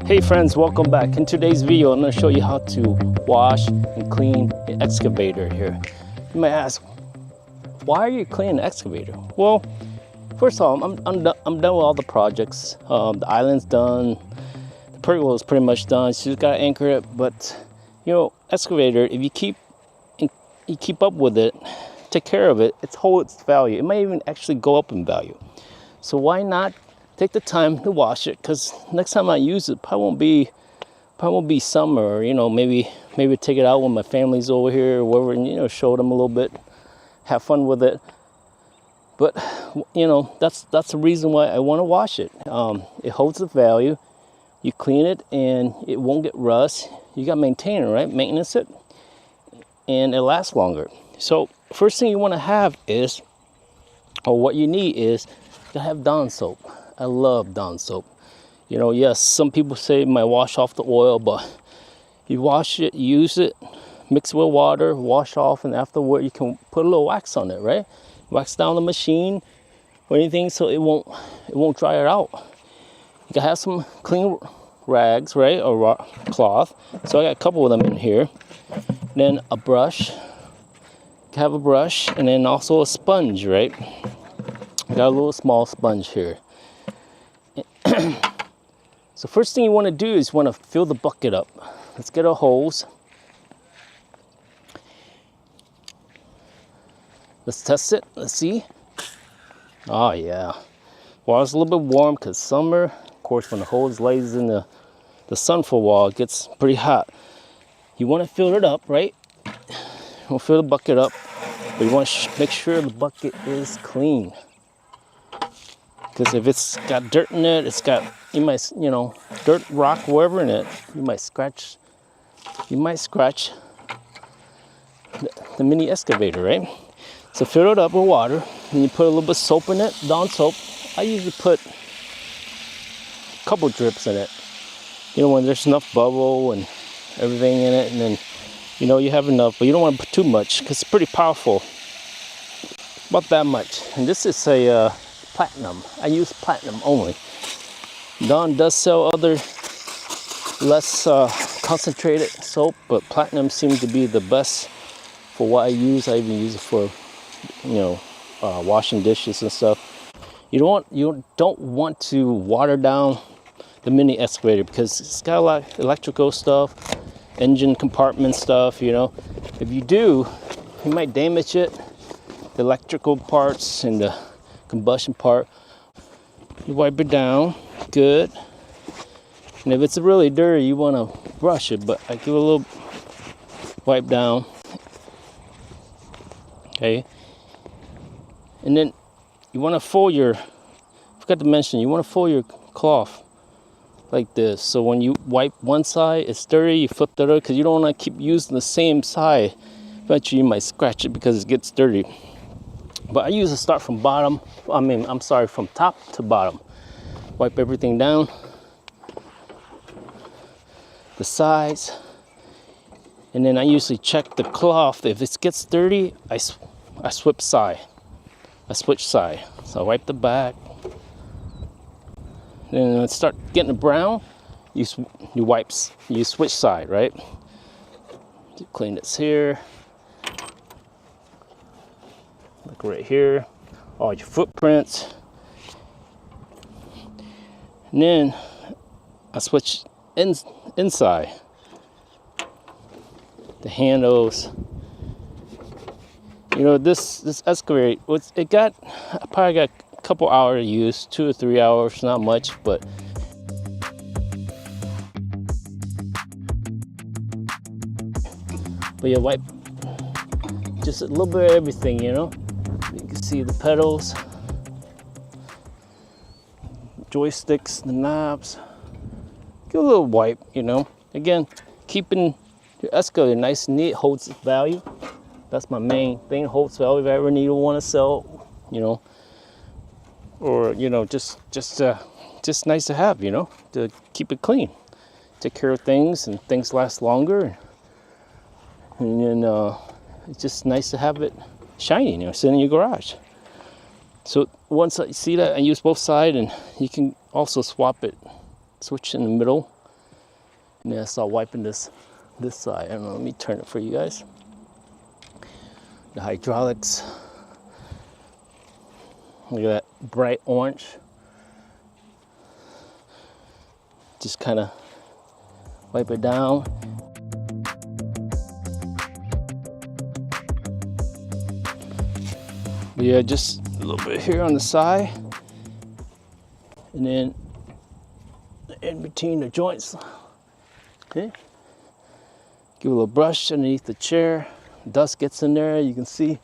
Hey friends, welcome back. In today's video, I'm going to show you how to wash and clean an excavator here. You might ask, why are you cleaning the excavator? Well, first of all, I'm done with all the projects. The island's done, the pergola is pretty much done. So you just got to anchor it. But you know, excavator, if you keep up with it, take care of it, it's hold its value. It might even actually go up in value. So why not take the time to wash it? Because next time I use it, probably won't be summer, or, you know, maybe take it out when my family's over here or whatever, and, you know, show them a little bit, have fun with it. But you know, that's the reason why I want to wash it. It holds the value. You clean it and it won't get rust. You got to maintain it, right? Maintenance it, and it lasts longer. So first thing you want to have is, or what you need is, to have Dawn soap. I love Dawn soap. You know, yes, some people say it might wash off the oil, but you wash it, use it, mix it with water, wash off, and afterward you can put a little wax on it, right? Wax down the machine or anything so it won't dry it out. You can have some clean rags, right, or cloth. So I got a couple of them in here. Then a brush. Have a brush, and then also a sponge, right? I got a little small sponge here. So first thing you want to do is you want to fill the bucket up. Let's get a hose. Let's test it. Let's see. Oh yeah. Water's a little bit warm because summer. Of course, when the hose lays in the sun for a while, it gets pretty hot. You want to fill it up, right? We'll fill the bucket up, but you want to make sure the bucket is clean. Because if it's got dirt in it, it's got, you might, you know, dirt, rock, wherever in it, you might scratch the mini excavator, right? So fill it up with water, and you put a little bit of soap in it, Dawn soap. I usually put a couple drips in it. You know, when there's enough bubble and everything in it, and then, you know, you have enough, but you don't want to put too much because it's pretty powerful. About that much. And this is a platinum. I use platinum only. Dawn does sell other less concentrated soap, but platinum seems to be the best for what I use. I even use it for, you know, washing dishes and stuff. You don't want to water down the mini excavator because it's got a lot of electrical stuff, engine compartment stuff, you know. If you do, you might damage it, the electrical parts and the combustion part. You wipe it down good, and if it's really dirty, you want to brush it, but I give it a little wipe down. Okay, and then you want to fold your, forgot to mention, you want to fold your cloth like this, so when you wipe one side it's dirty, you flip the other, because you don't want to keep using the same side. Eventually you might scratch it because it gets dirty. But I usually start from from top to bottom. Wipe everything down, the sides, and then I usually check the cloth. If it gets dirty, I switch side. So I wipe the back. Then when it start getting it brown, you switch side, right? You clean this here. Like right here, all your footprints. And then I switch inside. The handles. You know, this excavator, I probably got a couple hours to use, 2 or 3 hours, not much, but you wipe just a little bit of everything, you know. You can see the pedals, joysticks, the knobs. Give a little wipe, you know. Again, keeping your excavator nice and neat holds its value. That's my main thing, holds value. If I ever need to want to sell, you know, or, you know, just nice to have, you know, to keep it clean, take care of things, and things last longer. And then it's just nice to have it shiny, you know, sitting in your garage. So once I see that, I use both sides, and you can also swap it, switch in the middle And then I start wiping this side. I don't know, let me turn it for you guys. The hydraulics. Look at that bright orange. Just kind of wipe it down. But yeah, just a little bit here on the side. And then in between the joints. Okay. Give a little brush underneath the chair. Dust gets in there, you can see.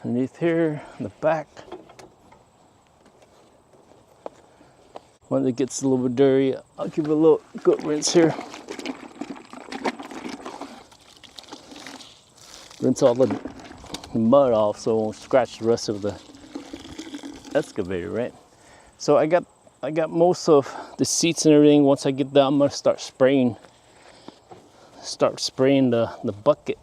Underneath here, in the back. When it gets a little bit dirty, I'll give it a little good rinse here. Rinse all the mud off so it won't scratch the rest of the excavator, right? So I got most of the seats and everything. Once I get done, I'm gonna start spraying the bucket.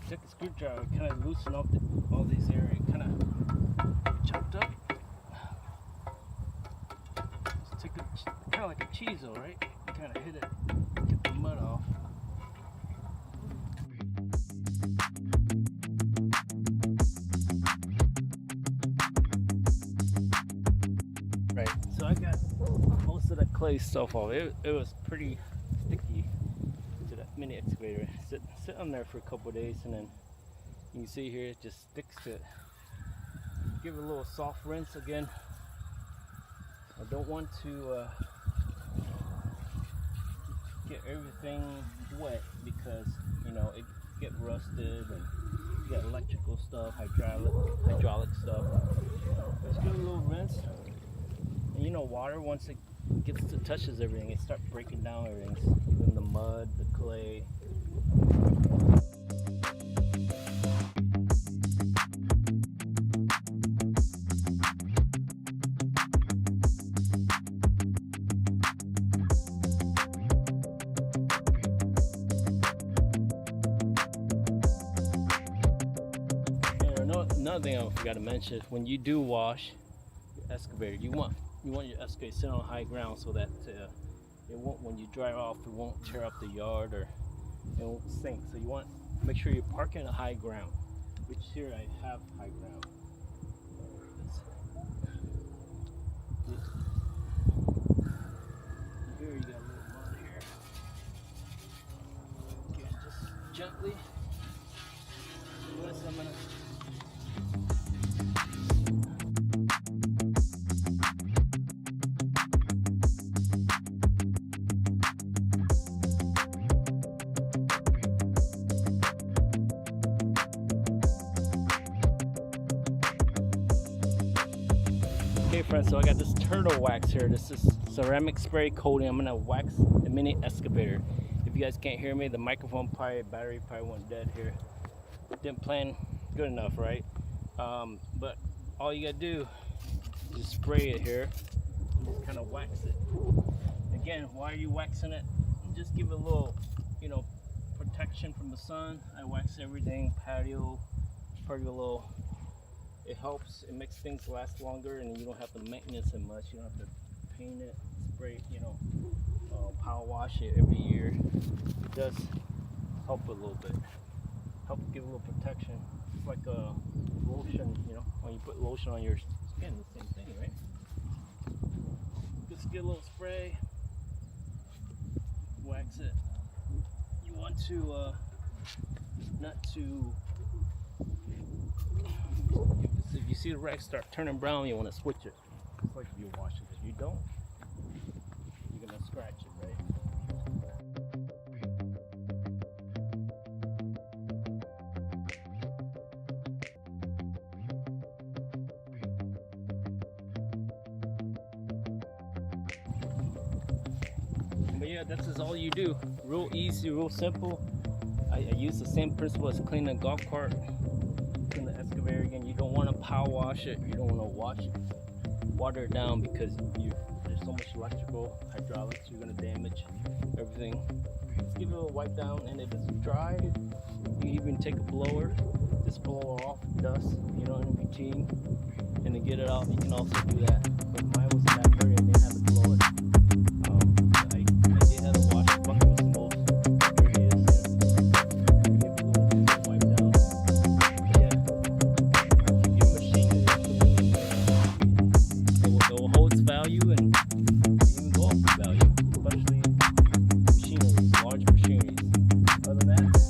Took a screwdriver, kind of loosen up all these areas, kind of chopped up. Kind of like a chisel, right? Kind of hit it, get the mud off. Right, so I got most of the clay stuff off. It was pretty sticky to that mini excavator. Sit on there for a couple of days, and then you can see here it just sticks to it. Give it a little soft rinse again. I don't want to get everything wet because you know it get rusted and you got electrical stuff, hydraulic stuff. Just give it a little rinse. And you know, water once it touches everything, it starts breaking down everything, even the mud, the clay. Another thing I forgot to mention, when you do wash your excavator, you want your excavator to sit on high ground so that it won't, when you dry off, it won't tear up the yard or it won't sink. So you want to make sure you're parking on high ground, which here I have high ground. Here you got a little mud here. Again, just gently. Notice I'm gonna. Okay friends, so I got this turtle wax here. This is ceramic spray coating. I'm gonna wax the mini excavator. If you guys can't hear me, the microphone battery probably went dead here. Didn't plan good enough, right? But all you gotta do is just spray it here and just kind of wax it. Again, why are you waxing it? Just give it a little, you know, protection from the sun. I wax everything, patio, pergola. It helps, it makes things last longer, and you don't have to maintenance it much. You don't have to paint it, spray, you know, power wash it every year. It does help a little bit. Help give a little protection. It's like a lotion, you know, when you put lotion on your skin, the same thing, right? Just get a little spray, wax it. You want to, not to, if you see the rack start turning brown, you want to switch it. It's like if you wash it. If you don't, you're going to scratch it, right? But yeah, this is all you do. Real easy, real simple. I use the same principle as cleaning a golf cart. Clean the excavator again. You don't want to power wash it. You don't want to water it down because there's so much electrical, hydraulics, you're going to damage everything. Just give it a little wipe down, and if it's dry, you can even take a blower, just blow off dust, you know, in between, and to get it out, you can also do that. But mine was in that area, I didn't have to blow it. value and even go up in value, especially machineries, large machineries. Other than that,